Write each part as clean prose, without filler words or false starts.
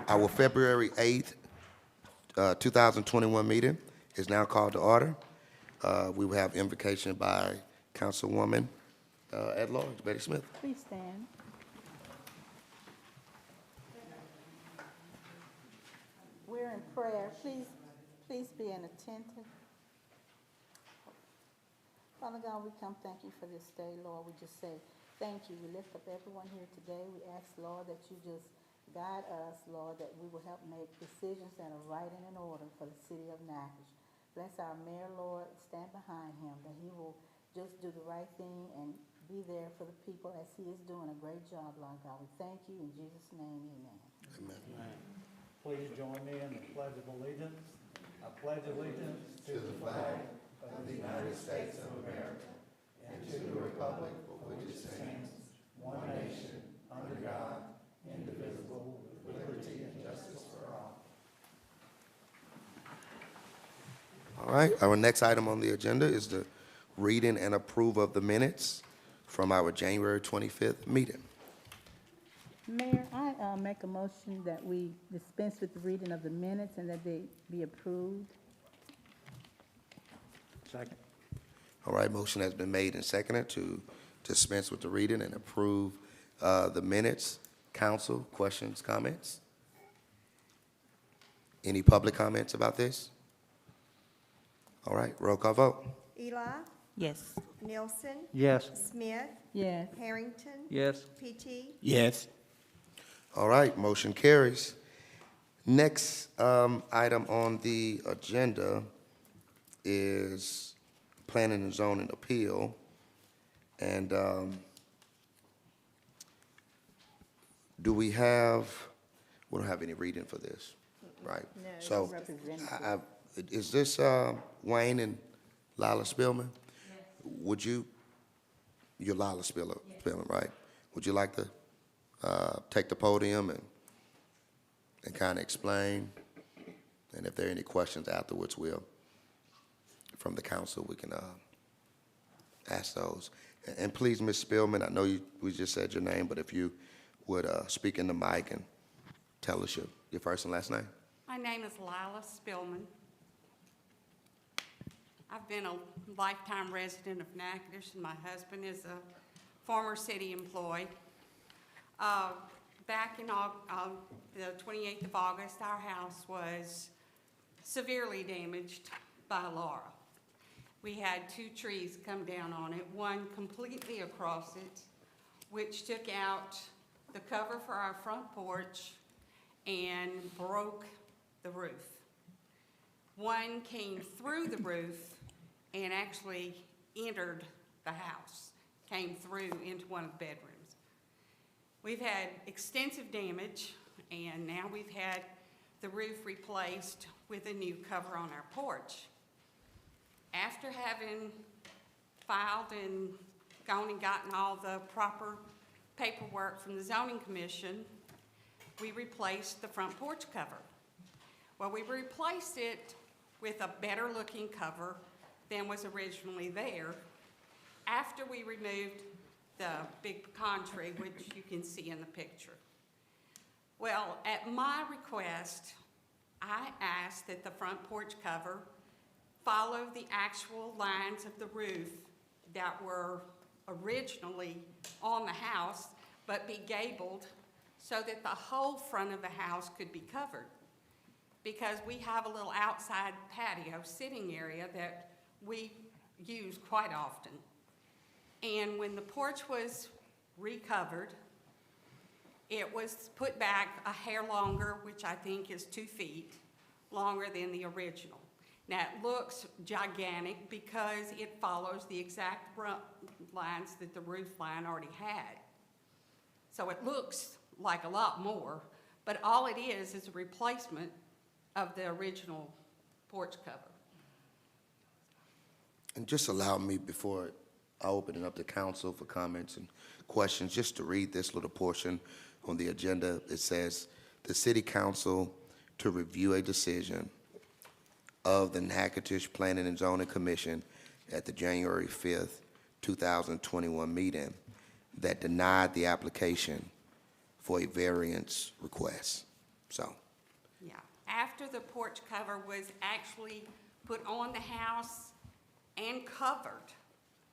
Our February 8th, 2021 meeting is now called to order. We will have invocation by Councilwoman at large, Betty Smith. Please stand. We're in prayer. Please be attentive. Father God, we come thank you for this day, Lord. We just say thank you. We lift up everyone here today. We ask, Lord, that you just guide us, Lord, that we will help make decisions that are right and in order for the city of Natchitoches. Bless our mayor, Lord. Stand behind him, that he will just do the right thing and be there for the people as he is doing a great job, Lord God. We thank you. In Jesus' name, amen. Amen. Please join me in the Pledge of Allegiance. I pledge allegiance to the flag of the United States of America and to the republic for which it stands, one nation, under God, indivisible, with liberty and justice for all. All right, our next item on the agenda is the reading and approval of the minutes from our January 25th meeting. Mayor, I make a motion that we dispense with the reading of the minutes and that they be approved. Second. All right, motion has been made and seconded to dispense with the reading and approve the minutes. Council, questions, comments? Any public comments about this? All right, roll call vote. Eli, Yes. Nielsen, Yes. Smith, Yes. Harrington, Yes. PT, Yes. All right, motion carries. Next item on the agenda is planning and zoning appeal. And do we don't have any reading for this, right? No. So, Representative. is this Wayne and Lila Spillman? Would you're Lila Spillman, right? Would you like to take the podium and kind of explain? And if there are any questions afterwards, from the council, we can ask those. And please, Ms. Spillman, I know we just said your name, but if you would speak in the mic and tell us your first and last name. My name is Lila Spillman. I've been a lifetime resident of Natchitoches, and my husband is a former city employee. Back in the 28th of August, our house was severely damaged by Laura. We had 2 trees come down on it, one completely across it, which took out the cover for our front porch and broke the roof. One came through the roof and actually entered the house, came through into one of the bedrooms. We've had extensive damage, and now we've had the roof replaced with a new cover on our porch. After having filed and gone and gotten all the proper paperwork from the zoning commission, we replaced the front porch cover. Well, we replaced it with a better looking cover than was originally there after we removed the big pecan tree, which you can see in the picture. Well, at my request, I asked that the front porch cover follow the actual lines of the roof that were originally on the house, but be gabled so that the whole front of the house could be covered. Because we have a little outside patio sitting area that we use quite often. And when the porch was recovered, it was put back a hair longer, which I think is 2 feet longer than the original. Now, it looks gigantic because it follows the exact lines that the roof line already had. So it looks like a lot more, but all it is a replacement of the original porch cover. And just allow me, before I open it up to council for comments and questions, just to read this little portion on the agenda. It says, the city council to review a decision of the Natchitoches Planning and Zoning Commission at the January 5th, 2021 meeting that denied the application for a variance request. So, Yeah, after the porch cover was actually put on the house and covered,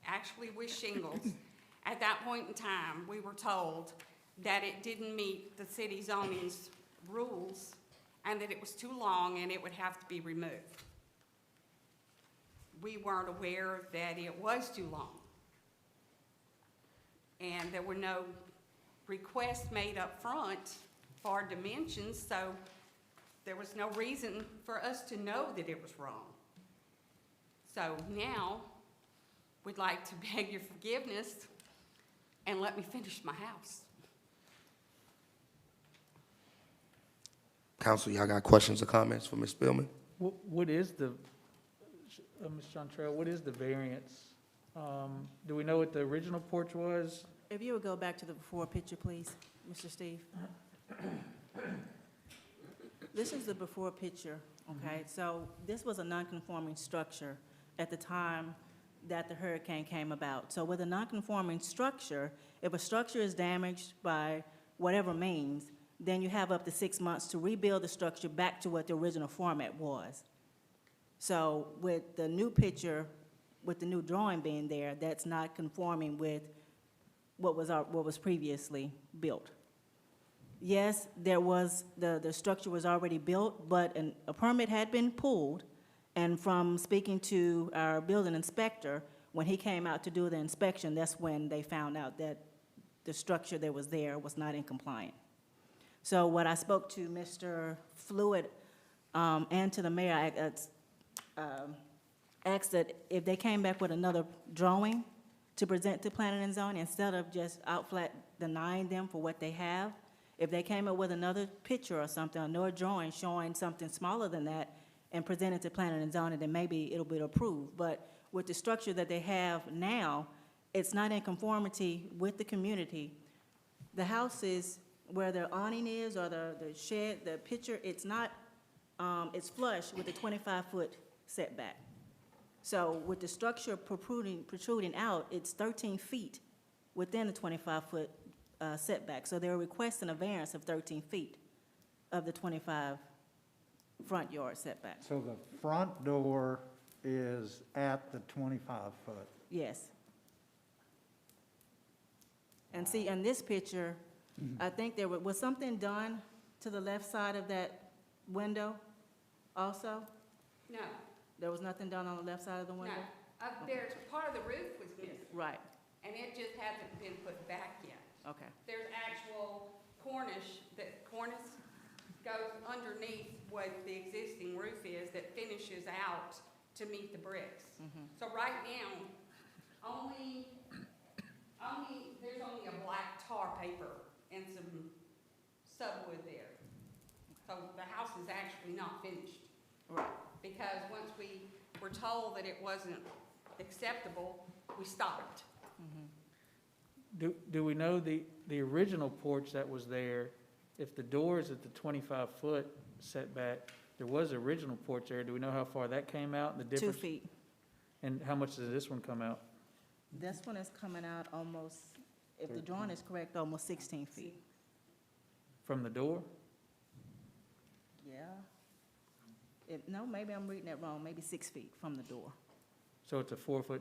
actually with shingles, at that point in time, we were told that it didn't meet the city zoning's rules and that it was too long and it would have to be removed. We weren't aware that it was too long. And there were no requests made up front for dimensions, so there was no reason for us to know that it was wrong. So now, we'd like to beg your forgiveness and let me finish my house. council, y'all got questions or comments for Ms. Spillman? What is the, Ms. Chantrell, what is the variance? Do we know what the original porch was? If you would go back to the before picture, please, Mr. Steve. This is the before picture, okay? So this was a non-conforming structure at the time that the hurricane came about. So with a non-conforming structure, if a structure is damaged by whatever means, then you have up to 6 months to rebuild the structure back to what the original format was. So with the new picture, with the new drawing being there, that's not conforming with what was previously built. Yes, there was, the structure was already built, but a permit had been pulled, and from speaking to our building inspector, when he came out to do the inspection, that's when they found out that the structure that was there was not in compliance. So what I spoke to Mr. Fluid and to the mayor, I asked that if they came back with another drawing to present to planning and zoning, instead of just outflat denying them for what they have, if they came up with another picture or something, another drawing showing something smaller than that and presented to planning and zoning, then maybe it'll be approved. But with the structure that they have now, it's not in conformity with the community. The houses where the awning is or the shed, the picture, it's not, it's flush with the 25-foot setback. So with the structure protruding out, it's 13 feet within the 25-foot setback. So they're requesting a variance of 13 feet of the 25 front yard setback. So the front door is at the 25-foot. Yes. And see, in this picture, I think there was something done to the left side of that window also? No, There was nothing done on the left side of the no. window? There's, part of the roof was missing, Right, and it just hasn't been put back yet. okay. There's actual cornice goes underneath what the existing roof is that finishes out to meet the bricks. So right now, there's only a black tar paper and some subwood there. So the house is actually not finished. Right. Because once we were told that it wasn't acceptable, we stopped. Do we know the original porch that was there, if the door is at the 25-foot setback, there was an original porch there, do we know how far that came out, and the 2 difference? feet. And how much does this one come out? This one is coming out almost, if the drawing is correct, almost 16 feet. From the door? Yeah. No, maybe I'm reading that wrong, maybe 6 feet from the door. So it's a 4-foot?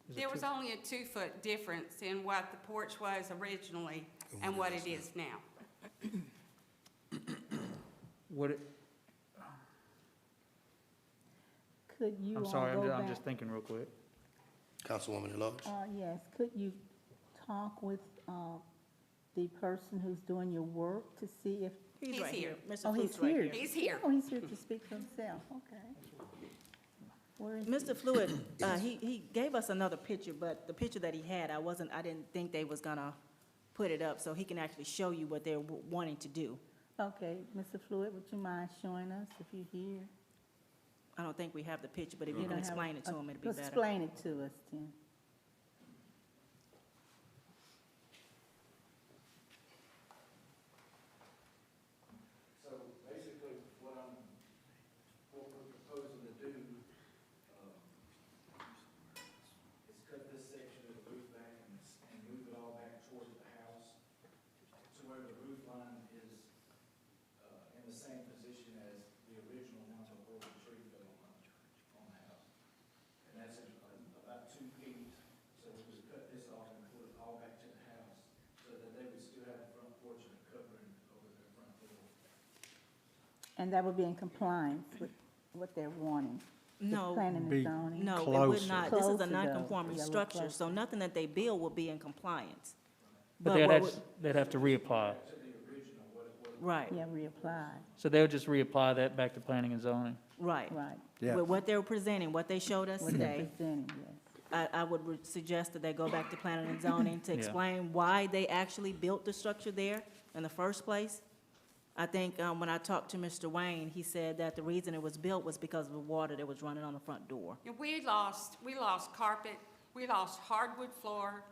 Is it There was two- only a 2-foot difference in what the porch was originally and what it is now. What it, Could you I'm sorry, go I'm back? just thinking real quick. Councilwoman at large? Yes, could you talk with the person who's doing your work to see if, He's right here. Mr. oh, he's Flute's right here? He's here. Oh, he's here to speak for himself, okay. Where is he? Mr. Fluid, he gave us another picture, but the picture that he had, I didn't think they was gonna put it up, so he can actually show you what they're wanting to do. Okay, Mr. Fluid, would you mind showing us if you're here? I don't think we have the picture, but if you don't can have explain it to him, it'd be better. Explain it to us, then. So basically, what we're proposing to do, is cut this section of the roof back and move it all back towards the house to where the roof line And that would be in compliance with what they're wanting? the No, Planning and Be- zoning? no, it Closer. would not. This is Closer, a though. non-conforming Yeah, a little structure, closer. so nothing that they build will be in compliance. But what would- they'd have to reapply. Right, Yeah, reapply, So they'll just reapply that back to planning and zoning. right. right. Yeah. With what they were presenting, what they showed us What they're today, presenting, yes. I would suggest that they go back to planning and zoning to Yeah. explain why they actually built the structure there in the first place. I think when I talked to Mr. Wayne, he said that the reason it was built was because of the water that was running on the front door. And we lost carpet, we lost hardwood floor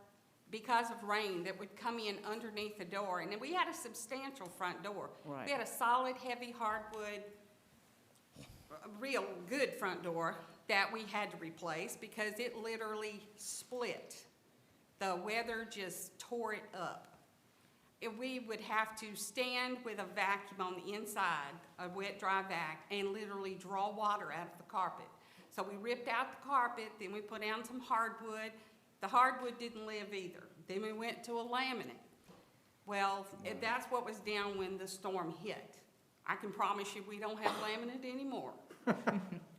because of rain that would come in underneath the door. And then we had a substantial front door. Right. We had a solid, heavy hardwood, a real good front door that we had to replace because it literally split. The weather just tore it up. And we would have to stand with a vacuum on the inside, a wet, dry vac, and literally draw water out of the carpet. So we ripped out the carpet, then we put down some hardwood. The hardwood didn't live either. Then we went to a laminate. Well, that's what was down when the storm hit. I can promise you, we don't have laminate anymore.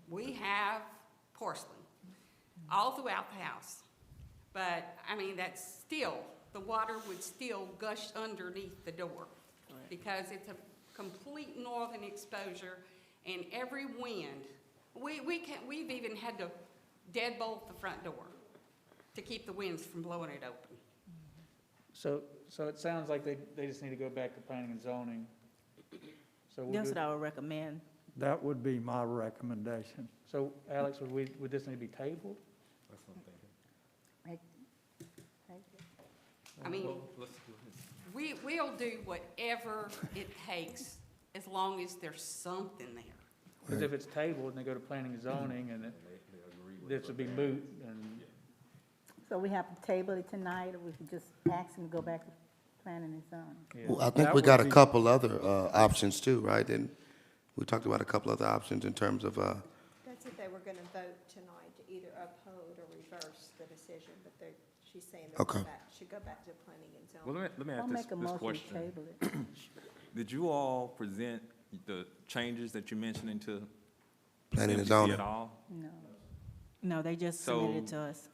We have porcelain all throughout the house. But, I mean, that's still, the water would still gush underneath the door because it's a complete northern exposure, and every wind, we've even had to deadbolt the front door to keep the winds from blowing it open. So it sounds like they just need to go back to planning and zoning. So we'll That's do- what I would recommend. That would be my recommendation. So Alex, would this need to be tabled? Make- I mean, we'll do whatever it takes as long as there's something there. Because if it's tabled and they go to planning and zoning and this would be moot and, So we have to table it tonight, or we could just ask them to go back to planning and zoning? yeah. Well, I think That we got would a be- couple other options too, right? And we talked about a couple other options in terms of, That's if they were gonna vote tonight to either uphold or reverse the decision, but she's saying they Okay. should go back to planning and Well, zoning. let me I'll ask make a this motion to question. table it. Did you all present the changes that you mentioned into planning and MPC zoning. at all? No. No, they just submitted it So- to us.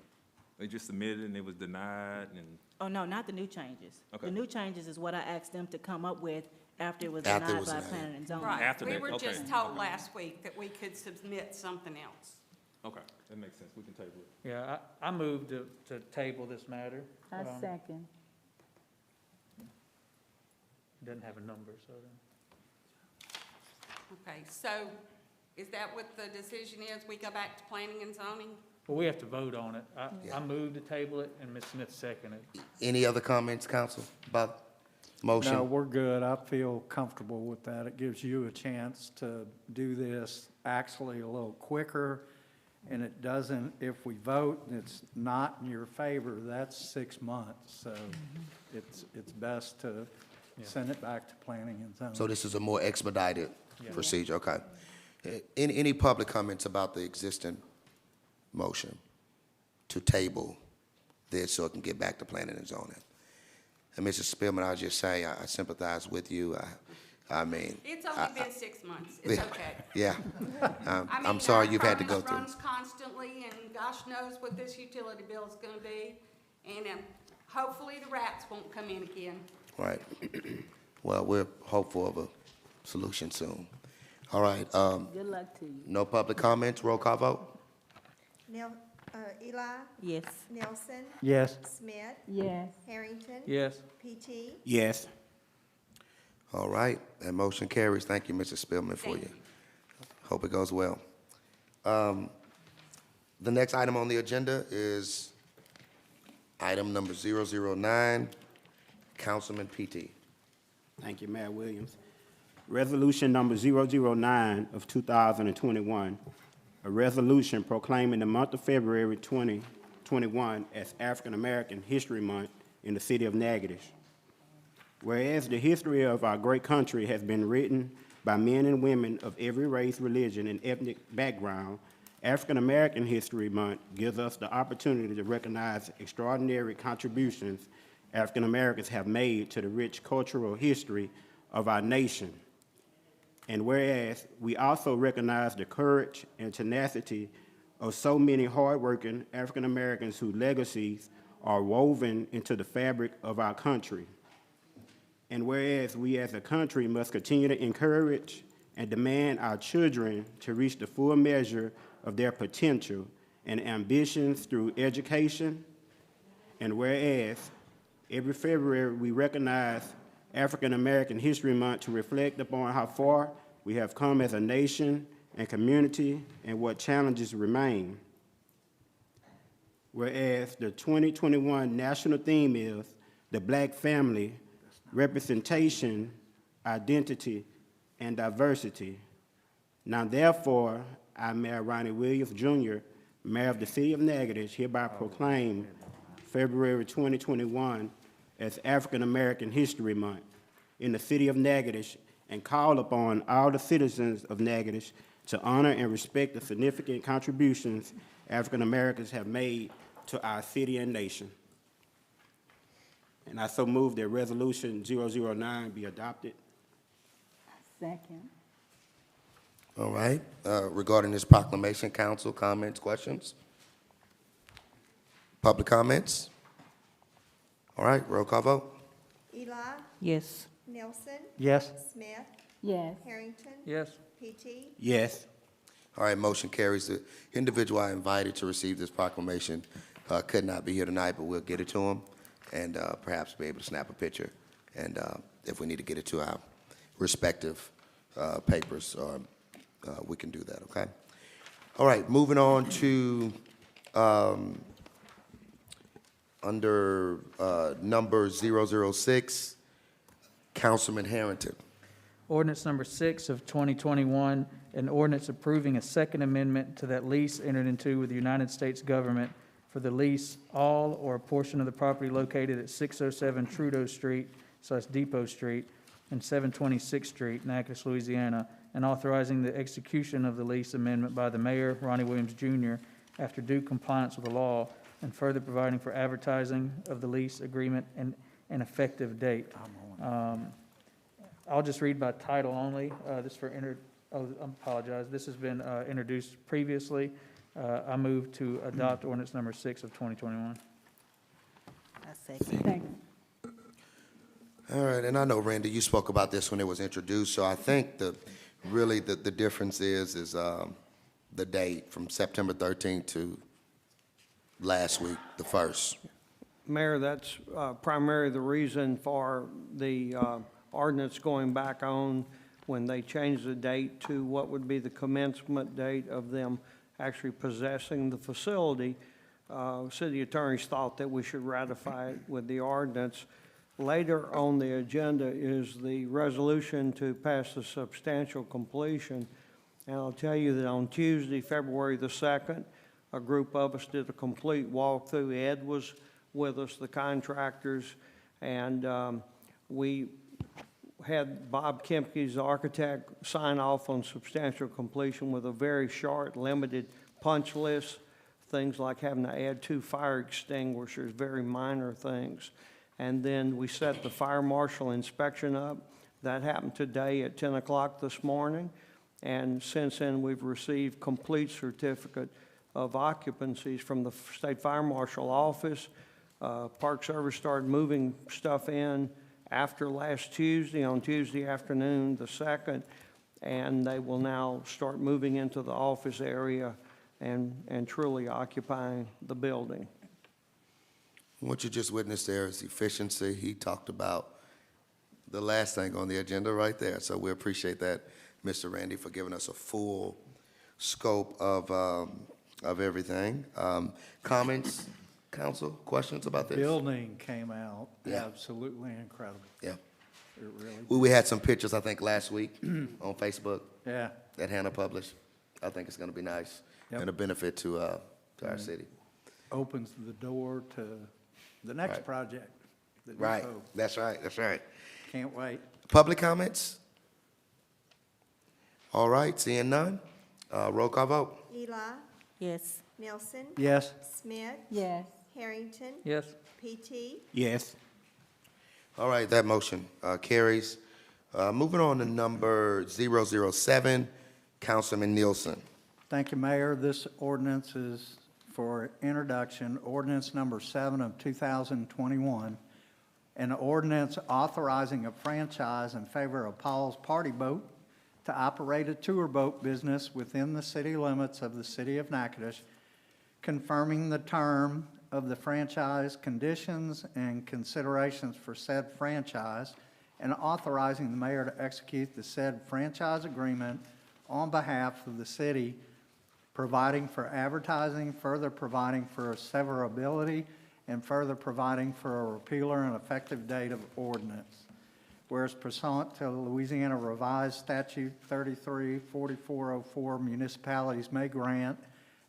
They just submitted and it was denied and, Oh, no, not the new changes. Okay. The new changes is what I asked them to come up with after it was After it denied was by denied. planning and zoning. Right, After we that, were okay. just told last week that we could submit something else. okay, that makes sense. We can table it. Yeah, I moved to table this matter. I second. Doesn't have a number, so then. Okay, so is that what the decision is? We go back to planning and zoning? Well, we have to vote on it. Yeah. I moved to table it and Ms. Smith seconded. Any other comments, council, about motion? No, we're good. I feel comfortable with that. It gives you a chance to do this actually a little quicker, and it doesn't, if we vote and it's not in your favor, that's 6 months. So it's best to Yeah. send it back to planning and zoning. So this is a more expedited Yeah. procedure, okay. Any public comments about the existing motion to table this so it can get back to planning and zoning? And Mrs. Spillman, I'll just say, I sympathize with you. I mean. It's only been 6 months. It's okay. Yeah. I I'm mean, sorry our you've had to go furnace through. runs constantly, and gosh knows what this utility bill is gonna be. And hopefully the rats won't come in again. Right. Well, we're hopeful of a solution soon. All right, Good luck to you. no public comments, roll call vote? Eli, Yes. Nelson, Yes. Smith, Yes. Harrington. Yes. PT, Yes. All right, that motion carries. Thank you, Mrs. Spillman, for Thank you. Hope it goes well. The next item on the agenda is item number 009, Councilman PT. Thank you, Mayor Williams. Resolution number 009 of 2021, a resolution proclaiming the month of February 2021 as African American History Month in the city of Natchitoches. Whereas the history of our great country has been written by men and women of every race, religion, and ethnic background, African American History Month gives us the opportunity to recognize extraordinary contributions African Americans have made to the rich cultural history of our nation. And whereas we also recognize the courage and tenacity of so many hardworking African Americans whose legacies are woven into the fabric of our country. And whereas we as a country must continue to encourage and demand our children to reach the full measure of their potential and ambitions through education. And whereas every February we recognize African American History Month to reflect upon how far we have come as a nation and community and what challenges remain. Whereas the 2021 national theme is the Black family, representation, identity, and diversity. Now therefore, I, Mayor Ronnie Williams, Jr., Mayor of the City of Natchitoches, hereby proclaim February 2021 as African American History Month in the City of Natchitoches and call upon all the citizens of Natchitoches to honor and respect the significant contributions African Americans have made to our city and nation. And I so move that Resolution 009 be adopted. Second. All right. Regarding this proclamation, council comments, questions? Public comments? All right, roll call vote. Eli, Yes. Nelson, Yes. Smith, Yes. Harrington, Yes. PT, Yes. All right, motion carries. The individual I invited to receive this proclamation could not be here tonight, but we'll get it to him and perhaps be able to snap a picture. And if we need to get it to our respective papers, we can do that, okay? All right, moving on to under number 006, Councilman Harrington. Ordinance number 6 of 2021, an ordinance approving a second amendment to that lease entered into with the United States government for the lease all or a portion of the property located at 607 Trudeau Street / Depot Street and 726th Street, Natchitoches, Louisiana, and authorizing the execution of the lease amendment by the mayor, Ronnie Williams, Jr., after due compliance with the law, and further providing for advertising of the lease agreement and an effective date. I'll just read by title only. This for I apologize. This has been introduced previously. I move to adopt ordinance number 6 of 2021. I second. Second. All right, and I know, Randy, you spoke about this when it was introduced, so I think really the difference is the date from September 13th to last week, the 1st. Mayor, that's primarily the reason for the ordinance going back on when they changed the date to what would be the commencement date of them actually possessing the facility. City attorneys thought that we should ratify it with the ordinance. Later on the agenda is the resolution to pass the substantial completion. And I'll tell you that on Tuesday, February the 2nd, a group of us did a complete walkthrough. Ed was with us, the contractors, and we had Bob Kempke's architect sign off on substantial completion with a very short, limited punch list, things like having to add 2 fire extinguishers, very minor things. And then we set the fire marshal inspection up. That happened today at 10 o'clock this morning. And since then, we've received complete certificate of occupancies from the State Fire Marshal Office. Park Service started moving stuff in after last Tuesday, on Tuesday afternoon, the 2nd, and they will now start moving into the office area and truly occupying the building. What you just witnessed there is efficiency. He talked about the last thing on the agenda right there, so we appreciate that, Mr. Randy, for giving us a full scope of everything. Comments, council, questions about this? Building came out Yeah. absolutely incredible. Yeah. It really, We had some pictures, I think, last week on Facebook yeah. that Hannah published. I think it's gonna be nice Yep. and a benefit to our city. Opens the door to the next Right. project. the new Right, code. that's right, that's right. Can't wait. Public comments? All right, seeing none, roll call vote. Eli, Yes. Nelson, Yes. Smith, Yes. Harrington, Yes. PT, Yes. All right, that motion carries. Moving on to number 007, Councilman Nielsen. Thank you, Mayor. This ordinance is for introduction, ordinance number 7 of 2021, an ordinance authorizing a franchise in favor of Paul's Party Boat to operate a tour boat business within the city limits of the city of Natchitoches, confirming the term of the franchise conditions and considerations for said franchise, and authorizing the mayor to execute the said franchise agreement on behalf of the city, providing for advertising, further providing for severability, and further providing for a repealer and effective date of ordinance. Whereas pursuant to Louisiana Revised Statute 334404, municipalities may grant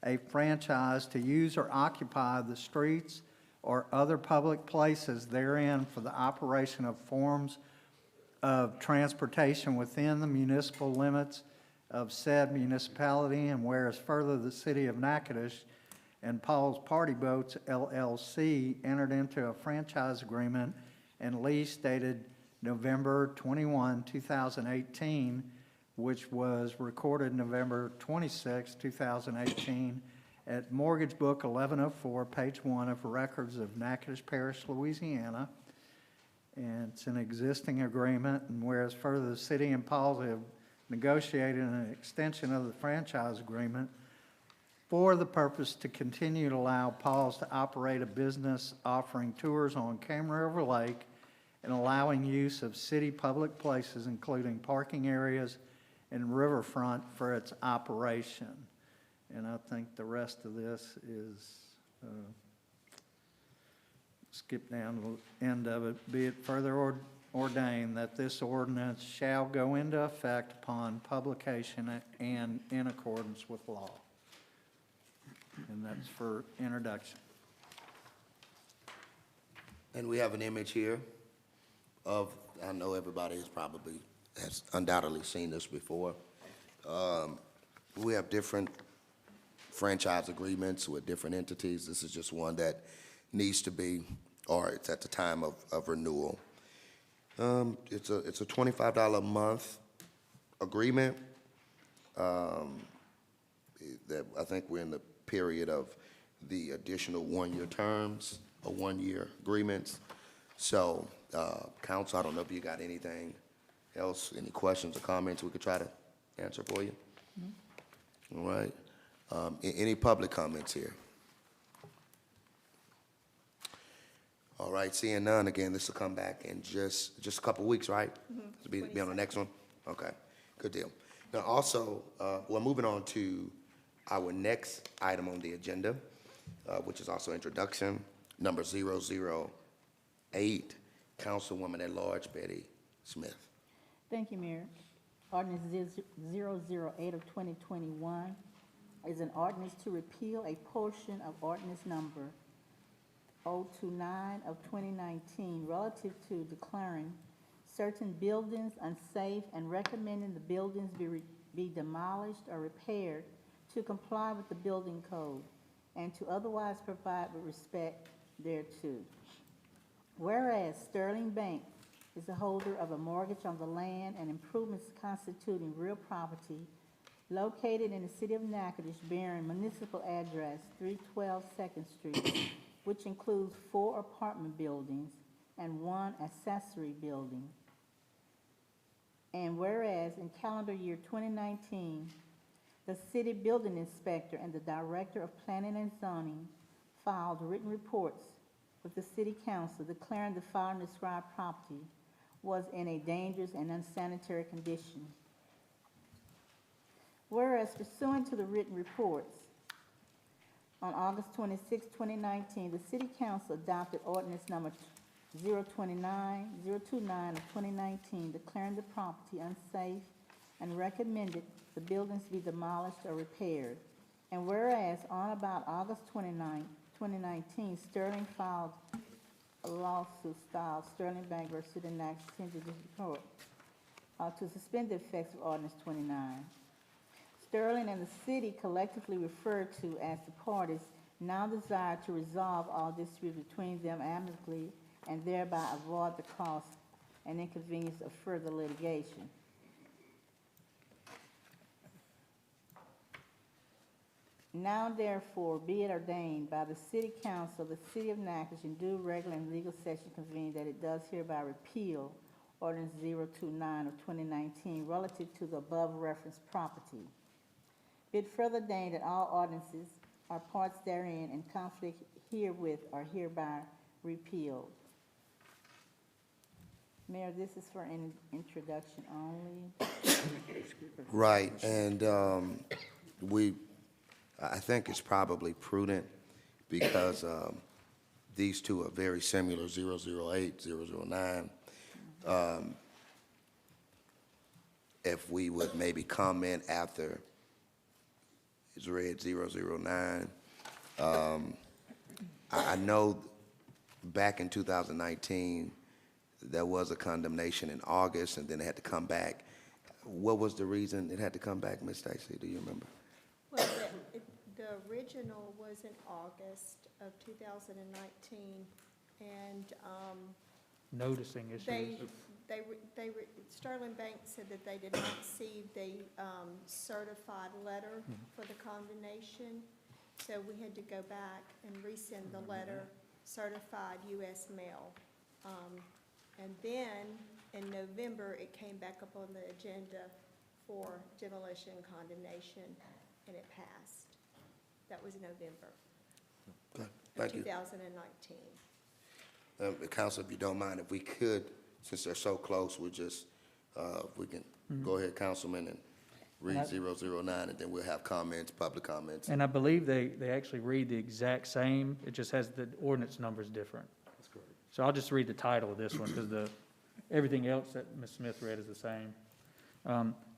a franchise to use or occupy the streets or other public places therein for the operation of forms of transportation within the municipal limits of said municipality, and whereas further the city of Natchitoches and Paul's Party Boats LLC entered into a franchise agreement and lease dated November 21, 2018, which was recorded November 26, 2018, at Mortgage Book 1104, page 1 of Records of Natchitoches Parish, Louisiana. And it's an existing agreement, and whereas further the city and Paul's have negotiated an extension of the franchise agreement for the purpose to continue to allow Paul's to operate a business offering tours on Camera River Lake and allowing use of city public places, including parking areas and riverfront, for its operation. And I think the rest of this is, skip down to the end of it. Be it further ordained that this ordinance shall go into effect upon publication and in accordance with law. And that's for introduction. And we have an image here of, I know everybody has undoubtedly seen this before. We have different franchise agreements with different entities. This is just one that needs to be, or it's at the time of renewal. It's a $25 a month agreement. That I think we're in the period of the additional one-year terms or one-year agreements. So, council, I don't know if you got anything else, any questions or comments we could try to answer for you? All right. Any public comments here? All right, seeing none, again, this will come back in just a couple weeks, right? To be on the next one? Okay, good deal. Now, also, we're moving on to our next item on the agenda, which is also introduction, number 008, Councilwoman at Large Betty Smith. Thank you, Mayor. Ordinance 008 of 2021 is an ordinance to repeal a portion of ordinance number 029 of 2019 relative to declaring certain buildings unsafe and recommending the buildings be demolished or repaired to comply with the building code and to otherwise provide with respect thereto. Whereas Sterling Bank is the holder of a mortgage on the land and improvements constituting real property located in the city of Natchitoches bearing municipal address 312 2nd Street, which includes 4 apartment buildings and 1 accessory building. And whereas in calendar year 2019, the city building inspector and the director of planning and zoning filed written reports with the city council declaring the following described property was in a dangerous and unsanitary condition. Whereas pursuant to the written reports, on August 26, 2019, the City Council adopted ordinance number 029 of 2019, declaring the property unsafe and recommended the buildings be demolished or repaired. And whereas on about August 29, 2019, Sterling filed a lawsuit styled Sterling Bank versus City of Natchitoches Court to suspend the effects of ordinance 29. Sterling and the city, collectively referred to as the parties, now desire to resolve all disputes between them amicably and thereby avoid the cost and inconvenience of further litigation. Now therefore be it ordained by the City Council of the City of Natchitoches in due regular and legal session convened that it does hereby repeal Ordinance 029 of 2019 relative to the above referenced property. Be it further ordained that all ordinances or parts therein in conflict herewith are hereby repealed. Mayor, this is for an introduction only. Right, and I think it's probably prudent because these two are very similar, 008, 009. If we would maybe comment after it's read 009. I know back in 2019, there was a condemnation in August, and then it had to come back. What was the reason it had to come back, Ms. Stacy? Do you remember? Well, the original was in August of 2019, and Noticing issues. Sterling Bank said that they did not see the certified letter for the condemnation, so we had to go back and resend the letter, certified U.S. mail. And then, in November, it came back up on the agenda for demolition and condemnation, and it passed. That was November Okay, of thank you. 2019. Council, if you don't mind, if we could, since they're so close, we just, we can go ahead, Councilman, and read 009, and then we'll have comments, public comments. And I believe they actually read the exact same, it just has the ordinance numbers different. That's correct. So I'll just read the title of this one, because everything else that Ms. Smith read is the same.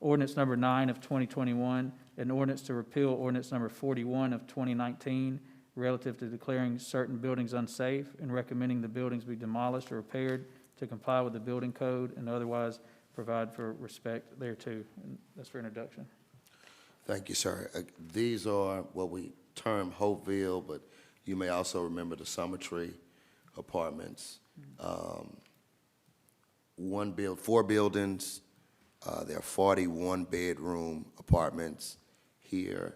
Ordinance number 9 of 2021, an ordinance to repeal ordinance number 41 of 2019, relative to declaring certain buildings unsafe and recommending the buildings be demolished or repaired to comply with the building code and otherwise provide for respect thereto. And that's for introduction. Thank you, sir. These are what we term Hopeville, but you may also remember the Summer Tree Apartments. 4 buildings. There are 41 bedroom apartments here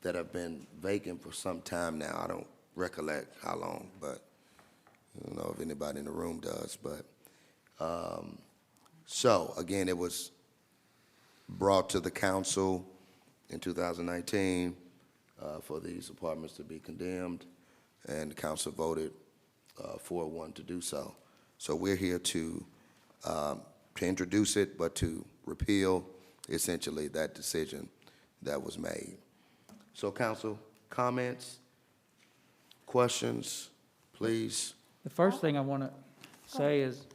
that have been vacant for some time now. I don't recollect how long, but I don't know if anybody in the room does. But so again, it was brought to the council in 2019 for these apartments to be condemned, and the council voted 4-1 to do so. So we're here to introduce it, but to repeal essentially that decision that was made. So council, comments, questions, please? The first thing I want to say is,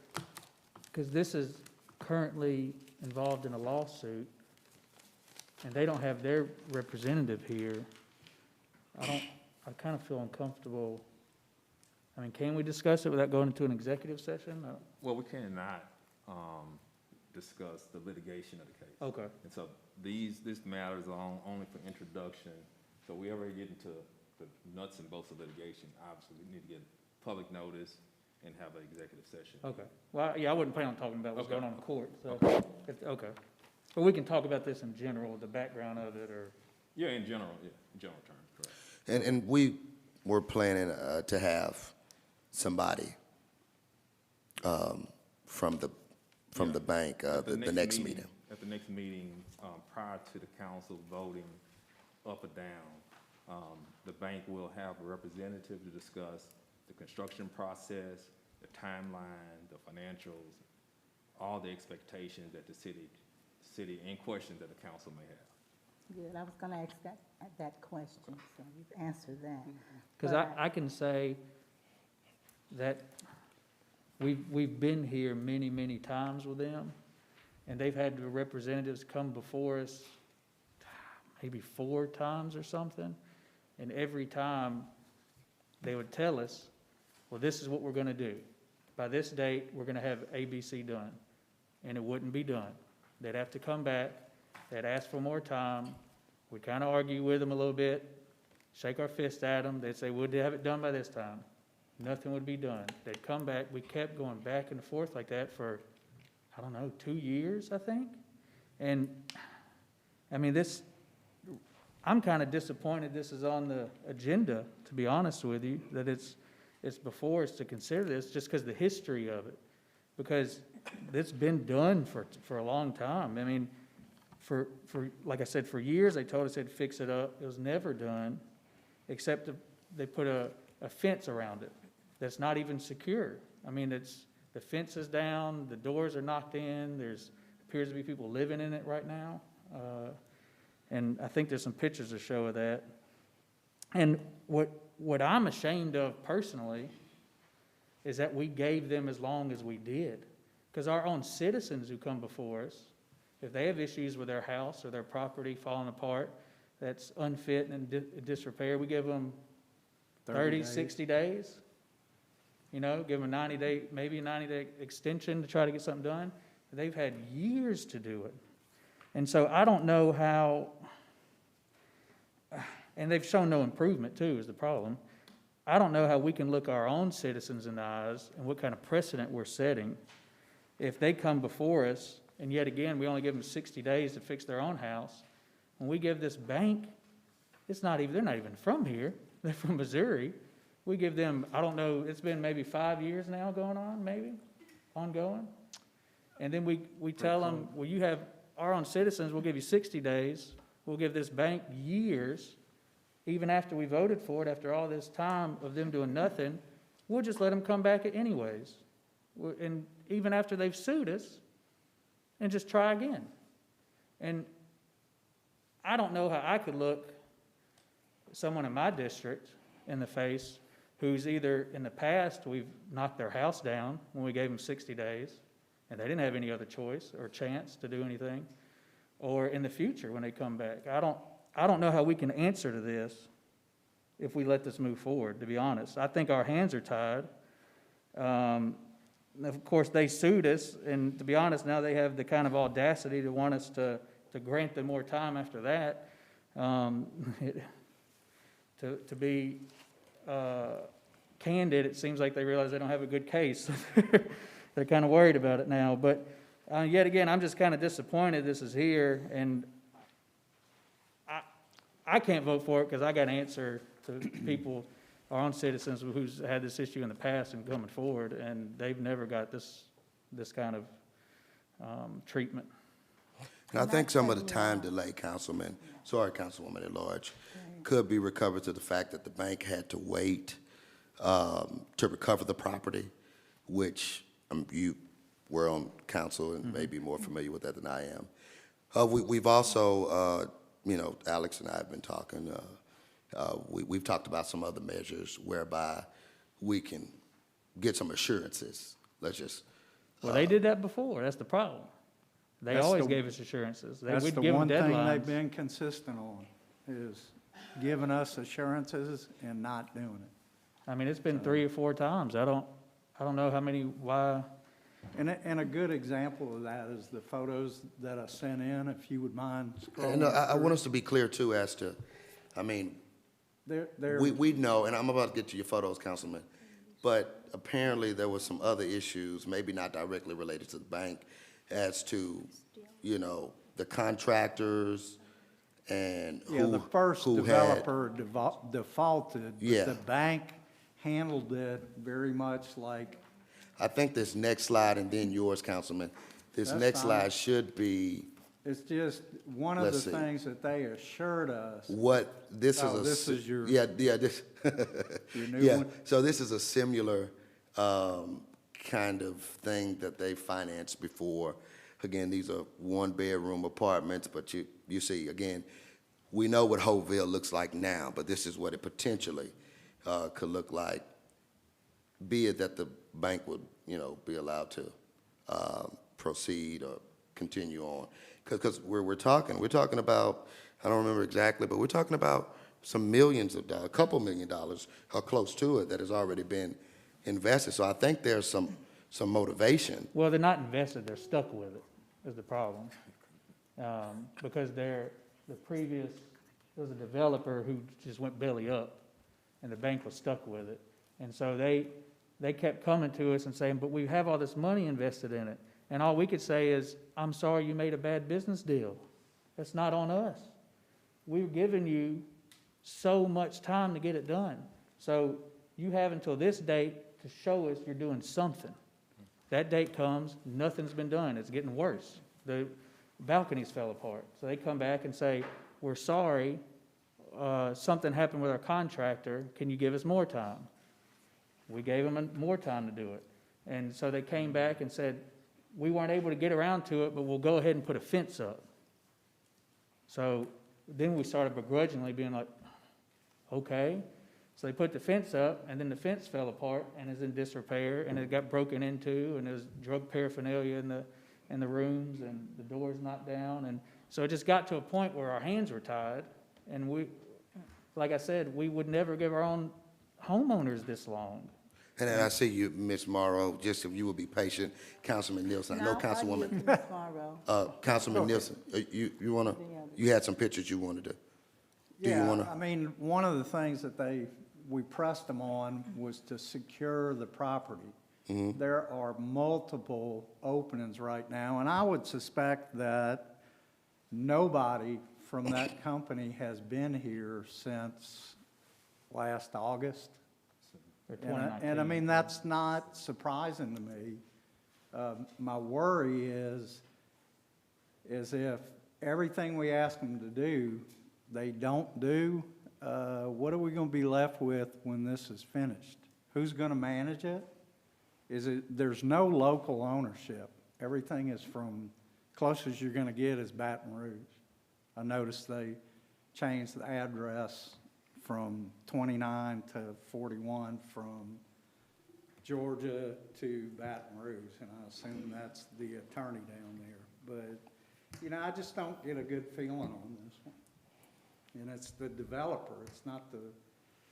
because this is currently involved in a lawsuit, and they don't have their representative here, I kind of feel uncomfortable. I mean, can we discuss it without going into an executive session? Well, we cannot discuss the litigation of the case. Okay. And so this matter is only for introduction. So we ever get into the nuts and bolts of litigation, obviously we need to get public notice and have an executive session. Okay. Well, yeah, I wasn't planning on talking about what's Okay. going on in court, so, okay. But we can talk about this in general, the background of it, or, Yeah, in general terms, correct. And we were planning to have somebody from the bank, At the next meeting. At the next meeting, prior to the council voting up or down, the bank will have a representative to discuss the construction process, the timeline, the financials, all the expectations that the city and questions that the council may have. Good, I was gonna ask that question, so you've answered that. because But I can say that we've been here many, many times with them, and they've had the representatives come before us maybe 4 times or something, and every time they would tell us, well, this is what we're gonna do. By this date, we're gonna have ABC done, and it wouldn't be done. They'd have to come back, they'd ask for more time, we'd kind of argue with them a little bit, shake our fist at them, they'd say, we'll have it done by this time. Nothing would be done. They'd come back, we kept going back and forth like that for I don't know, 2 years, I think. And, I mean, I'm kind of disappointed this is on the agenda, to be honest with you, that it's before us to consider this, just because of the history of it. Because it's been done for a long time. I mean, for like I said, for years, they told us they'd fix it up. It was never done, except they put a fence around it that's not even secure. I mean, the fence is down, the doors are knocked in, appears to be people living in it right now. And I think there's some pictures to show of that. And what I'm ashamed of personally is that we gave them as long as we did. Because our own citizens who come before us, if they have issues with their house or their property falling apart, that's unfit and in disrepair, we give them 30, 60 days. You know, give them maybe a 90-day extension to try to get something done. They've had years to do it. And so I don't know how, and they've shown no improvement too, is the problem. I don't know how we can look our own citizens in the eyes and what kind of precedent we're setting if they come before us, and yet again, we only give them 60 days to fix their own house. When we give this bank, they're not even from here. They're from Missouri. We give them, I don't know, it's been maybe 5 years now going on, maybe, ongoing. And then we tell them, well, you have our own citizens, we'll give you 60 days. We'll give this bank years. Even after we voted for it, after all this time of them doing nothing, we'll just let them come back anyways. And even after they've sued us, and just try again. And I don't know how I could look someone in my district in the face who's either in the past, we've knocked their house down when we gave them 60 days, and they didn't have any other choice or chance to do anything, or in the future when they come back. I don't know how we can answer to this if we let this move forward, to be honest. I think our hands are tied. Of course, they sued us, and to be honest, now they have the kind of audacity to want us to grant them more time after that. To be candid, it seems like they realize they don't have a good case. They're kind of worried about it now. But yet again, I'm just kind of disappointed this is here, and I can't vote for it because I got to answer to people, our own citizens who's had this issue in the past and coming forward, and they've never got this kind of treatment. And I think some of the time delay, Councilwoman at large, could be recovered to the fact that the bank had to wait to recover the property, which you were on council and may be more familiar with that than I am. We've also, Alex and I have been talking, we've talked about some other measures whereby we can get some assurances. Let's just. Well, they did that before. That's the problem. They always gave us assurances. That's We'd the give them one thing deadlines. they've been consistent on, is giving us assurances and not doing it. I mean, it's been 3 or 4 times. I don't know how many, why. And a good example of that is the photos that I sent in, if you would mind scrolling. And I want us to be clear too as to, we know, and I'm about to get to your photos, Councilman, but apparently there were some other issues, maybe not directly related to the bank, as to, the contractors and who Yeah, the first who had- developer defaulted, but Yeah. the bank handled it very much like, I think this next slide, and then yours, Councilman, this That's next fine. slide should be it's just one of the Let's see. things that they assured us. what, this is Oh, a. this is your- Yeah, this. Your new Yeah, one? so this is a similar kind of thing that they financed before. Again, these are 1-bedroom apartments, but you see, again, we know what Hopeville looks like now, but this is what it potentially could look like, be it that the bank would, be allowed to proceed or continue on. Because we're talking about, I don't remember exactly, but we're talking about some millions of dollars, a couple $1 million or close to it that has already been invested. So I think there's some motivation. Well, they're not invested, they're stuck with it, is the problem. Because there was a developer who just went belly up, and the bank was stuck with it. And so they kept coming to us and saying, but we have all this money invested in it. And all we could say is, I'm sorry you made a bad business deal. That's not on us. We're giving you so much time to get it done. So you have until this date to show us you're doing something. That date comes, nothing's been done, it's getting worse. The balconies fell apart. So they come back and say, we're sorry, something happened with our contractor, can you give us more time? We gave them more time to do it. And so they came back and said, we weren't able to get around to it, but we'll go ahead and put a fence up. So then we started begrudgingly being like, okay. So they put the fence up, and then the fence fell apart and is in disrepair, and it got broken into, and there's drug paraphernalia in the rooms, and the doors knocked down. And so it just got to a point where our hands were tied, and we, like I said, we would never give our own homeowners this long. And then I see you, Ms. Morrow, just if you would be patient, Councilman Nielsen. I know Councilwoman, Ms. Morrow. Councilman Nielsen, you wanna, you had some pictures you wanted to, do you wanna? Yeah, I mean, one of the things that we pressed them on was to secure the property. There are multiple openings right now, and I would suspect that nobody from that company has been here since last August. Or And I mean, that's not surprising to me. My worry is if everything we ask them to do, they don't do, what are we going to be left with when this is finished? Who's going to manage it? There's no local ownership. Everything is from, closest you're going to get is Baton Rouge. I noticed they changed the address from 29 to 41 from Georgia to Baton Rouge, and I assume that's the attorney down there. But, you know, I just don't get a good feeling on this one. And it's the developer, it's not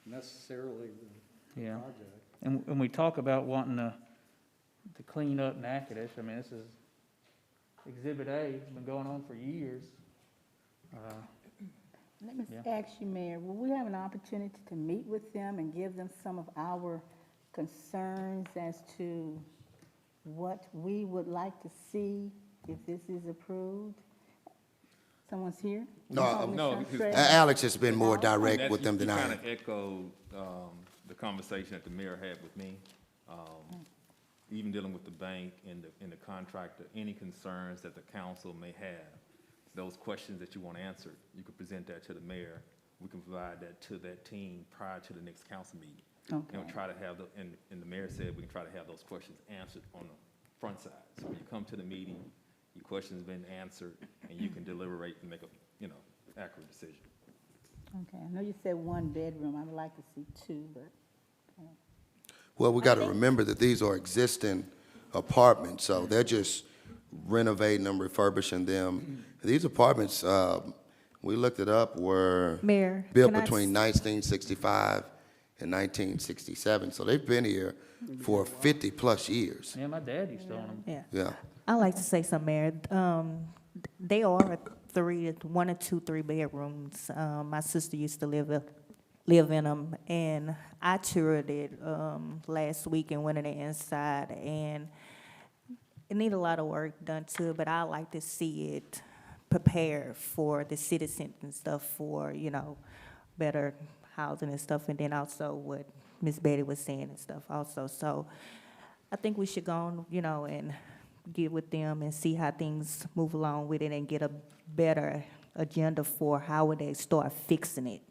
necessarily the project. And when we talk about wanting to clean up Natchitoches, I mean, this is Exhibit A, it's been going on for years. Let me Yeah. ask you, Mayor, will we have an opportunity to meet with them and give them some of our concerns as to what we would like to see if this is approved? Someone's here? No, no, Ms. because- Trey? Alex has been more And direct that's- with them than You I kind am. of echoed the conversation that the mayor had with me. Even dealing with the bank and the contractor, any concerns that the council may have, those questions that you want answered, you can present that to the mayor. We can provide that to that team prior to the next council meeting. And we'll try to have, and the mayor said we can try to have those questions answered on the front side. So when you come to the meeting, your question's been answered, and you can deliberate and make a, accurate decision. Okay, I know you said one bedroom, I would like to see two, but, Well, we gotta remember that these are existing apartments, so they're just renovating them, refurbishing them. These apartments, we looked it up, were Mayor, built can I between 1965 and 1967, so they've been here for 50-plus years. Yeah, my dad used to own them. Yeah, Yeah. I like to say something, Mayor. They are one or two, 3 bedrooms. My sister used to live in them, and I toured it last week and went in the inside, and it need a lot of work done to it, but I like to see it prepared for the citizens and stuff for, better housing and stuff, and then also what Ms. Betty was saying and stuff also. So I think we should go on, and get with them and see how things move along with it and get a better agenda for how would they start fixing it.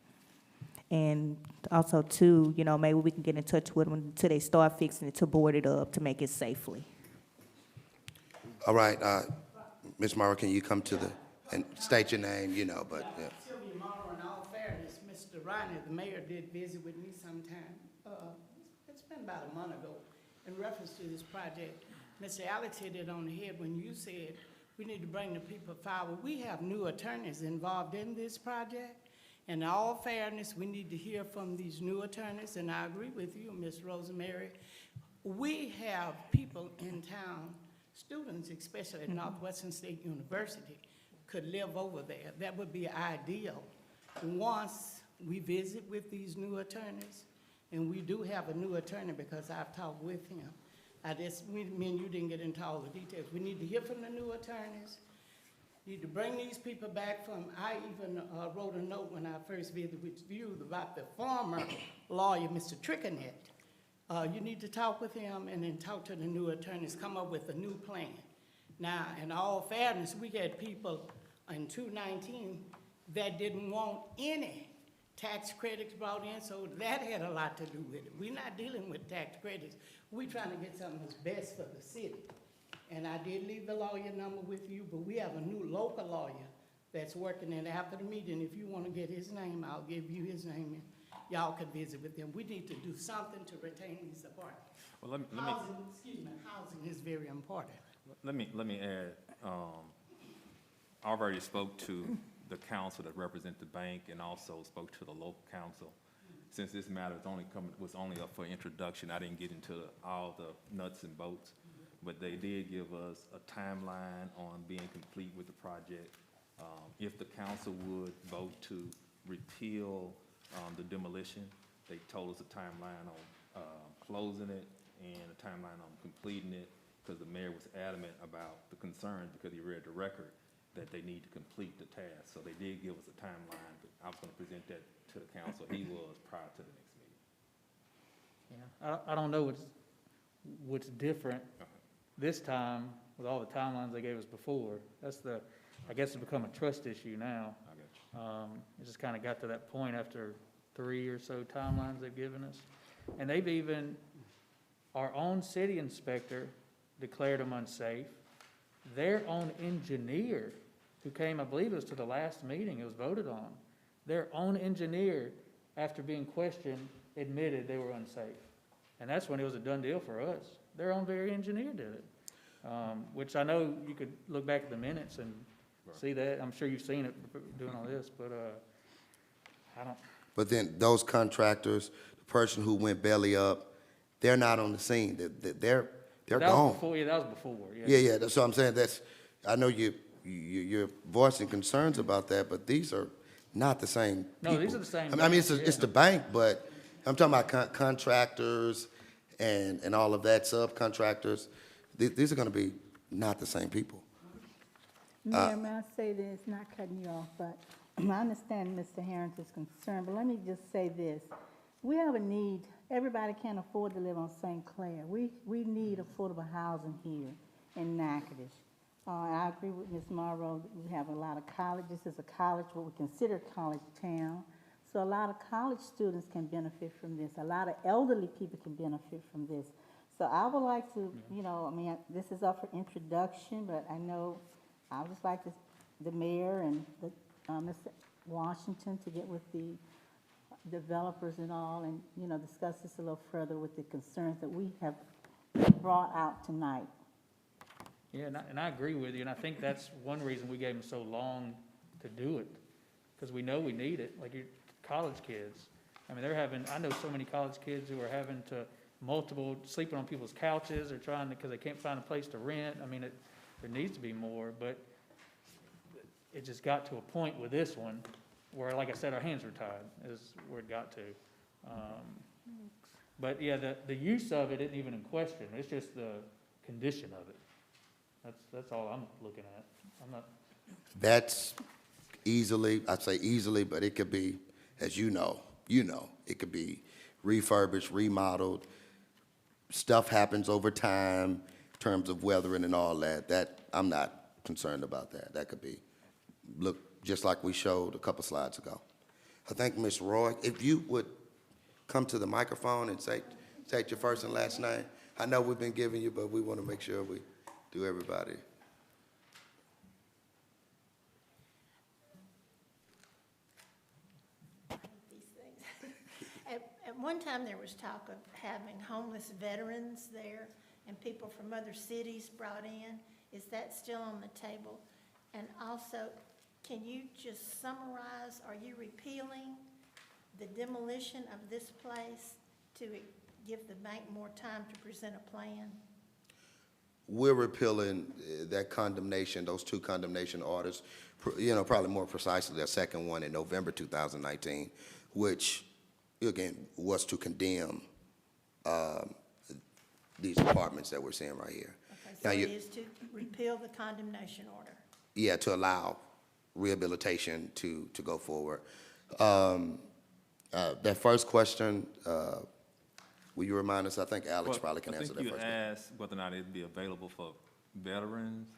And also too, maybe we can get in touch with them until they start fixing it to board it up to make it safely. All right, Ms. Morrow, can you come to and state your name, but, yeah. Sylvia Morrow, in all fairness, Mr. Rodney, the mayor, did visit with me sometime. It's been about a month ago in reference to this project. Mr. Alex hit it on the head when you said we need to bring the people forward. We have new attorneys involved in this project. In all fairness, we need to hear from these new attorneys, and I agree with you, Ms. Rosemary. We have people in town, students especially at Northwestern State University, could live over there. That would be ideal. Once we visit with these new attorneys, and we do have a new attorney because I've talked with him, me and you didn't get into all the details. We need to hear from the new attorneys. Need to bring these people back from, I even wrote a note when I first visited with you about the former lawyer, Mr. Trickenet. You need to talk with him and then talk to the new attorneys, come up with a new plan. Now, in all fairness, we had people in 2019 that didn't want any tax credits brought in, so that had a lot to do with it. We're not dealing with tax credits. We're trying to get something that's best for the city. And I did leave the lawyer number with you, but we have a new local lawyer that's working, and after the meeting, if you want to get his name, I'll give you his name, and y'all can visit with him. We need to do something to retain these apartments. Well, let me, Housing is very important. let me add, I already spoke to the council that represent the bank and also spoke to the local council. Since this matter was only up for introduction, I didn't get into all the nuts and bolts, but they did give us a timeline on being complete with the project. If the council would vote to repeal the demolition, they told us a timeline on closing it and a timeline on completing it, because the mayor was adamant about the concerns, because he read the record, that they need to complete the task. So they did give us a timeline, but I was gonna present that to the council. He was prior to the next meeting. Yeah, I don't know what's different this time with all the timelines they gave us before. That's I guess it's become a trust issue now. I got you. It just kind of got to that point after 3 or so timelines they've given us. And they've even, our own city inspector declared them unsafe. Their own engineer, who came, I believe it was to the last meeting, it was voted on, their own engineer, after being questioned, admitted they were unsafe. And that's when it was a done deal for us. Their own very engineer did it, which I know you could look back at the minutes and see that. I'm sure you've seen it doing all this, but I don't. But then those contractors, the person who went belly up, they're not on the scene. They're That gone. was before, yeah, that was before, yeah. Yeah, that's what I'm saying. I know you're voicing concerns about that, but these are not the same people. No, these are the same I mean, guys, it's yeah. the bank, but I'm talking about contractors and all of that, subcontractors. These are gonna be not the same people. Mayor, may I say this, not cutting you off, but I understand Mr. Harrington's concern, but let me just say this. We have a need, everybody can't afford to live on St. Clair. We need affordable housing here in Natchitoches. I agree with Ms. Morrow, we have a lot of colleges, it's a college, what we consider a college town. So a lot of college students can benefit from this, a lot of elderly people can benefit from this. So I would like to, this is up for introduction, but I know, I would just like the mayor and Mr. Washington to get with the developers and all, and, discuss this a little further with the concerns that we have brought out tonight. Yeah, and I agree with you, and I think that's one reason we gave them so long to do it, because we know we need it, like your college kids. I mean, I know so many college kids who are having to sleeping on people's couches or because they can't find a place to rent. I mean, there needs to be more, but it just got to a point with this one where, like I said, our hands were tied, is where it got to. But yeah, the use of it isn't even in question, it's just the condition of it. That's all I'm looking at. I'm not. That's easily, I'd say easily, but it could be, as you know, it could be refurbished, remodeled. Stuff happens over time in terms of weathering and all that. I'm not concerned about that. That could be, look, just like we showed a couple slides ago. I think, Ms. Roy, if you would come to the microphone and say your first and last name. I know we've been giving you, but we want to make sure we do everybody. These things. At one time, there was talk of having homeless veterans there and people from other cities brought in. Is that still on the table? And also, can you just summarize, are you repealing the demolition of this place to give the bank more time to present a plan? We're repealing that condemnation, those two condemnation orders, probably more precisely, the second one in November 2019, which, again, was to condemn these apartments that we're seeing right here. Okay, Now, so you- it is to repeal the condemnation order. Yeah, to allow rehabilitation to go forward. That first question, will you remind us? I think Alex probably can answer that first. I think you asked whether or not it'd be available for veterans.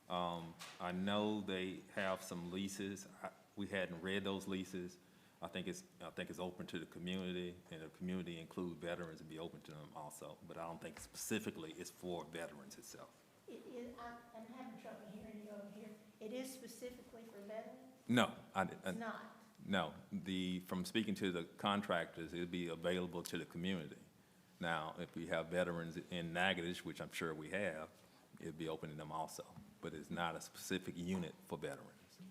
I know they have some leases. We hadn't read those leases. I think it's open to the community, and the community include veterans and be open to them also. But I don't think specifically it's for veterans itself. I'm having trouble hearing you over here. It is specifically for veterans? No, It's not. No, from speaking to the contractors, it'd be available to the community. Now, if we have veterans in Natchitoches, which I'm sure we have, it'd be open to them also. But it's not a specific unit for veterans.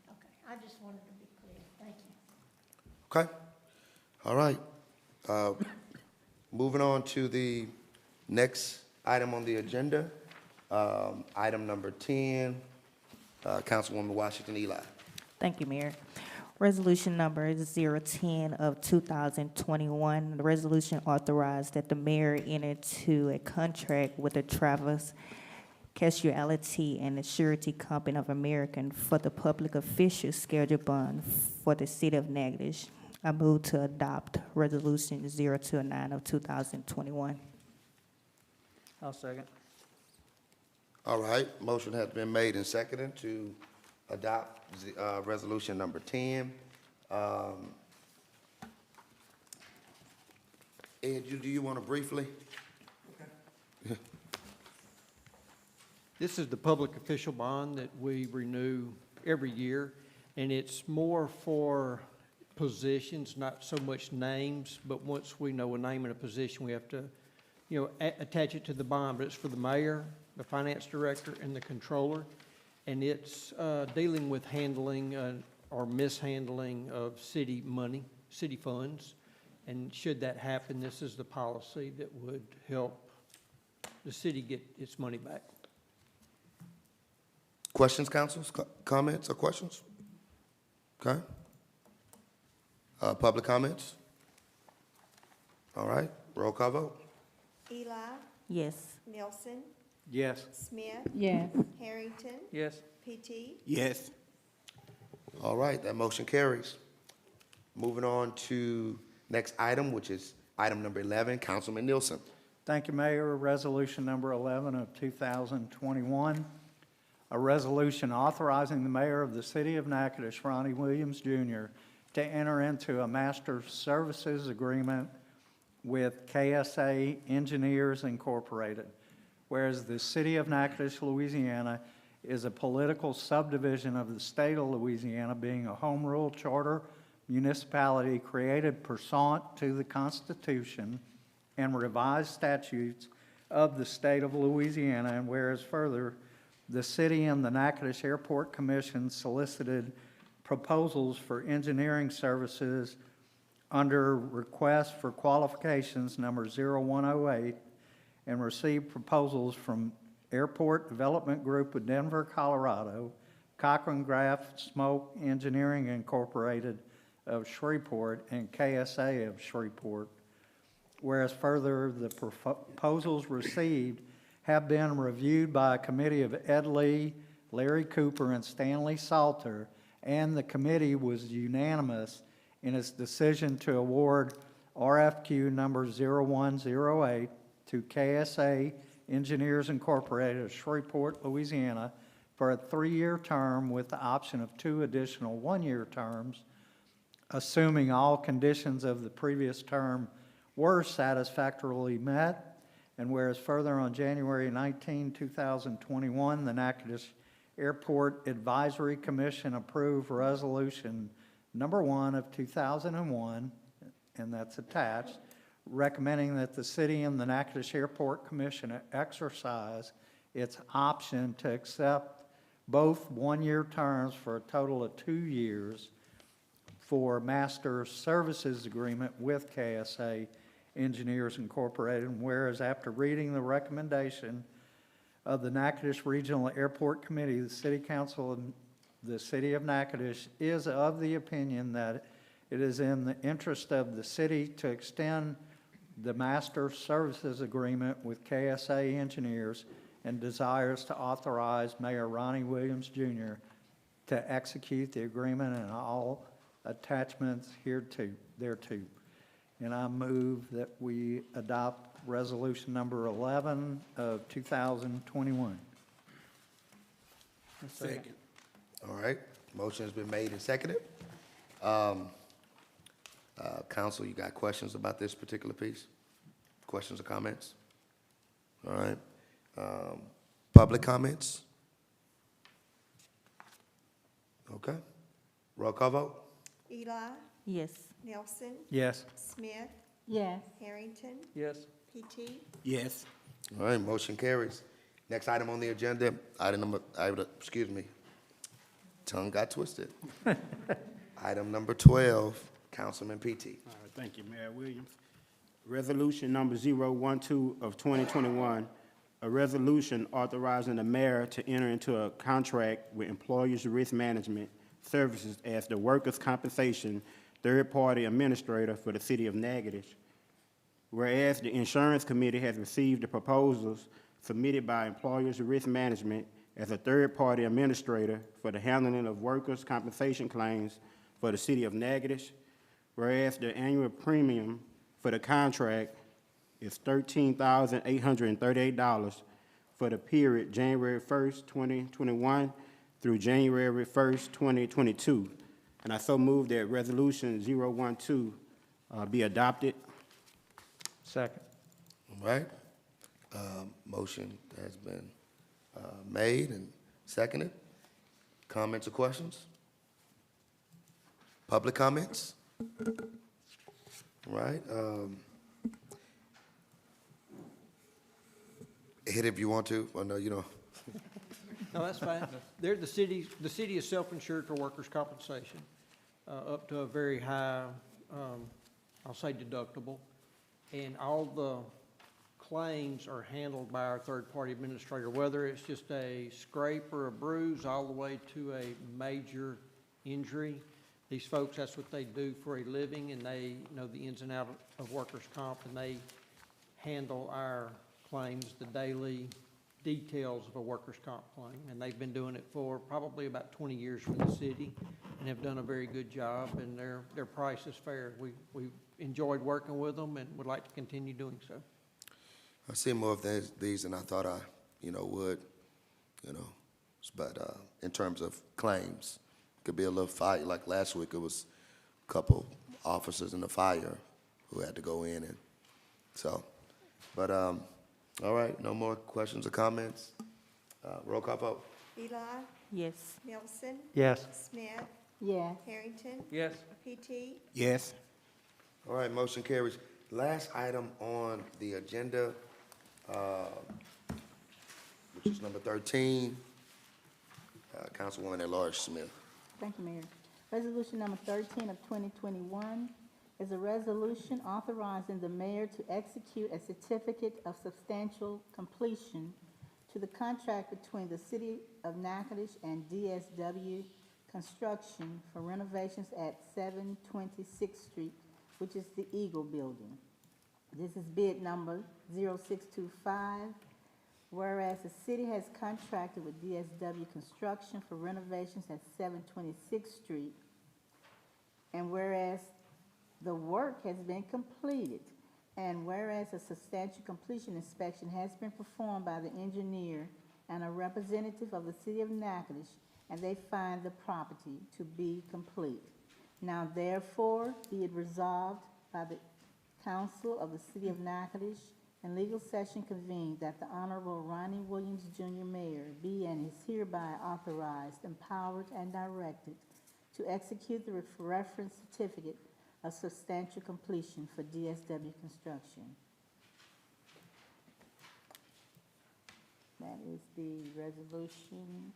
Okay, I just wanted to be clear. Thank you. Okay, all right. Moving on to the next item on the agenda, item number 10, Councilwoman Washington Eli. Thank you, Mayor. Resolution number 010 of 2021, the resolution authorized that the mayor enter into a contract with the Travelers Casualty and Surety Company of America for the public official schedule bond for the city of Natchitoches. I move to adopt resolution 029 of 2021. I'll second. All right, motion has been made and seconded to adopt resolution number 10. Ed, do you want to briefly? This is the public official bond that we renew every year, and it's more for positions, not so much names, but once we know a name and a position, we have to, attach it to the bond, but it's for the mayor, the finance director, and the controller, and it's dealing with handling or mishandling of city money, city funds, and should that happen, this is the policy that would help the city get its money back. Questions, councils, comments or questions? Okay. Public comments? All right, roll call vote. Eli, Yes. Nelson, Yes. Smith, Yes. Harrington, Yes. PT. Yes. All right, that motion carries. Moving on to next item, which is item number 11, Councilman Nielsen. Thank you, Mayor. Resolution number 11 of 2021, a resolution authorizing the mayor of the city of Natchitoches, Ronnie Williams, Jr., to enter into a master services agreement with KSA Engineers Incorporated. Whereas the city of Natchitoches, Louisiana, is a political subdivision of the state of Louisiana, being a home rule charter municipality created pursuant to the Constitution and revised statutes of the state of Louisiana, and whereas further, the city and the Natchitoches Airport Commission solicited proposals for engineering services under request for qualifications number 0108 and received proposals from Airport Development Group of Denver, Colorado, Cochran Graf Smoke Engineering Incorporated of Shreveport, and KSA of Shreveport. Whereas further, the proposals received have been reviewed by a committee of Ed Lee, Larry Cooper, and Stanley Salter, and the committee was unanimous in its decision to award RFQ number 0108 to KSA Engineers Incorporated of Shreveport, Louisiana, for a 3-year term with the option of 2 additional 1-year terms, assuming all conditions of the previous term were satisfactorily met. And whereas further, on January 19, 2021, the Natchitoches Airport Advisory Commission approved resolution number 1 of 2001, and that's attached, recommending that the city and the Natchitoches Airport Commission exercise its option to accept both 1-year terms for a total of 2 years for master services agreement with KSA Engineers Incorporated. And whereas after reading the recommendation of the Natchitoches Regional Airport Committee, the City Council of the City of Natchitoches is of the opinion that it is in the interest of the city to extend the master services agreement with KSA Engineers and desires to authorize Mayor Ronnie Williams Jr. to execute the agreement and all attachments thereto. And I move that we adopt resolution number 11 of 2021. Second. All right, motion has been made and seconded. Council, you got questions about this particular piece? Questions or comments? All right. Public comments? Okay. Roll call vote? Eli, Yes. Nelson, Yes. Smith, Yes. Harrington, Yes. PT, Yes. All right, motion carries. Next item on the agenda, excuse me, tongue got twisted. Item number 12, Councilman PT. All right, thank you, Mayor Williams. Resolution number 012 of 2021, a resolution authorizing the mayor to enter into a contract with Employers Risk Management Services as the workers' compensation third-party administrator for the city of Natchitoches. Whereas the Insurance Committee has received the proposals submitted by Employers Risk Management as a third-party administrator for the handling of workers' compensation claims for the city of Natchitoches. Whereas the annual premium for the contract is $13,838 for the period January 1st, 2021 through January 1st, 2022. And I so move that resolution 012 be adopted. Second. All right. Motion has been made and seconded. Comments or questions? Public comments? All right. Hit if you want to, or no, you don't. No, that's fine. They're the city is self-insured for workers' compensation, up to a very high, I'll say deductible. And all the claims are handled by our third-party administrator, whether it's just a scrape or a bruise, all the way to a major injury. These folks, that's what they do for a living, and they know the ins and outs of workers' comp, and they handle our claims, the daily details of a workers' comp claim. And they've been doing it for probably about 20 years for the city and have done a very good job, and their price is fair. We've enjoyed working with them and would like to continue doing so. I see more of these than I thought I, would, but in terms of claims, could be a little fight. Like last week, it was a couple officers in the fire who had to go in, and so, but all right, no more questions or comments. Roll call vote. Eli, Yes. Nelson, Yes. Smith, Yes. Harrington, Yes. PT, Yes. All right, motion carries. Last item on the agenda, which is number 13, Councilwoman at-large Smith. Thank you, Mayor. Resolution number 13 of 2021 is a resolution authorizing the mayor to execute a certificate of substantial completion to the contract between the City of Natchitoches and DSW Construction for renovations at 726th Street, which is the Eagle Building. This is bid number 0625. Whereas the city has contracted with DSW Construction for renovations at 726th Street, and whereas the work has been completed, and whereas a substantial completion inspection has been performed by the engineer and a representative of the city of Natchitoches, and they find the property to be complete. Now therefore be it resolved by the Council of the City of Natchitoches and legal session convened that the Honorable Ronnie Williams Jr. Mayor be and is hereby authorized, empowered, and directed to execute the reference certificate of substantial completion for DSW Construction. That is the resolution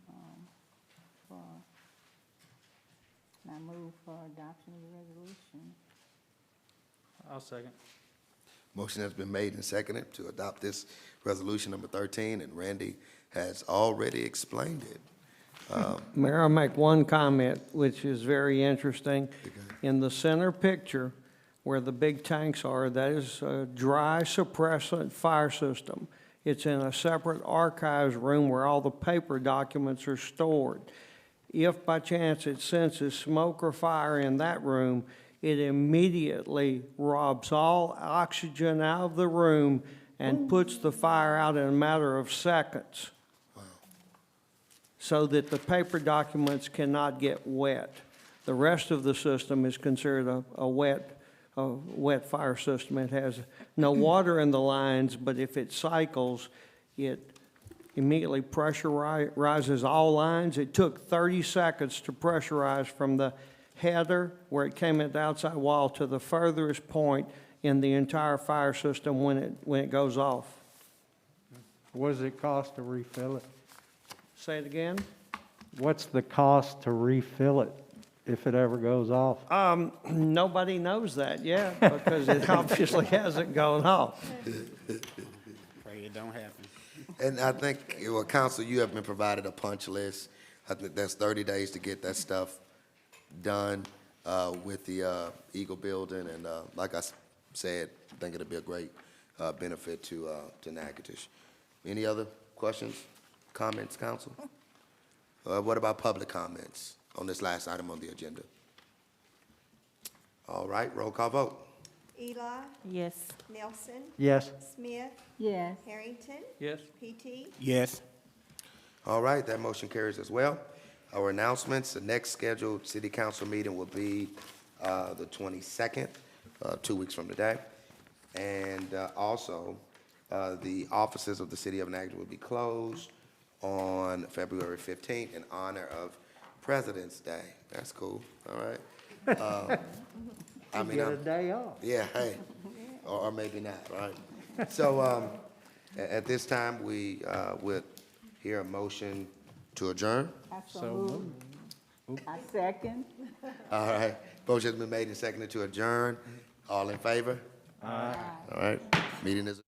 I move for adoption of the resolution. I'll second. Motion has been made and seconded to adopt this resolution number 13, and Randy has already explained it. Mayor, I'll make one comment, which is very interesting. In the center picture, where the big tanks are, that is a dry suppressant fire system. It's in a separate archives room where all the paper documents are stored. If by chance it senses smoke or fire in that room, it immediately robs all oxygen out of the room and puts the fire out in a matter of seconds, so that the paper documents cannot get wet. The rest of the system is considered a wet fire system. It has no water in the lines, but if it cycles, it immediately pressurizes all lines. It took 30 seconds to pressurize from the header, where it came at the outside wall, to the furthest point in the entire fire system when it goes off. What does it cost to refill it? Say it again? What's the cost to refill it if it ever goes off? Nobody knows that yet, because it obviously hasn't gone off. Pray it don't happen. And I think, well, council, you have been provided a punch list. I think that's 30 days to get that stuff done with the Eagle Building. And like I said, I think it'll be a great benefit to Natchitoches. Any other questions, comments, council? What about public comments on this last item on the agenda? All right, roll call vote. Eli, Yes. Nelson, Yes. Smith, Yes. Harrington, Yes? PT. Yes. All right, that motion carries as well. Our announcements, the next scheduled city council meeting will be the 22nd, 2 weeks from today. And also, the offices of the city of Natchitoches will be closed on February 15th in honor of President's Day. That's cool, all right? I mean, Get a day off. yeah, hey, or maybe not, right? So, at this time, we would hear a motion to adjourn. I so moved. I second. All right, motion has been made and seconded to adjourn. All in favor? All right, meeting is.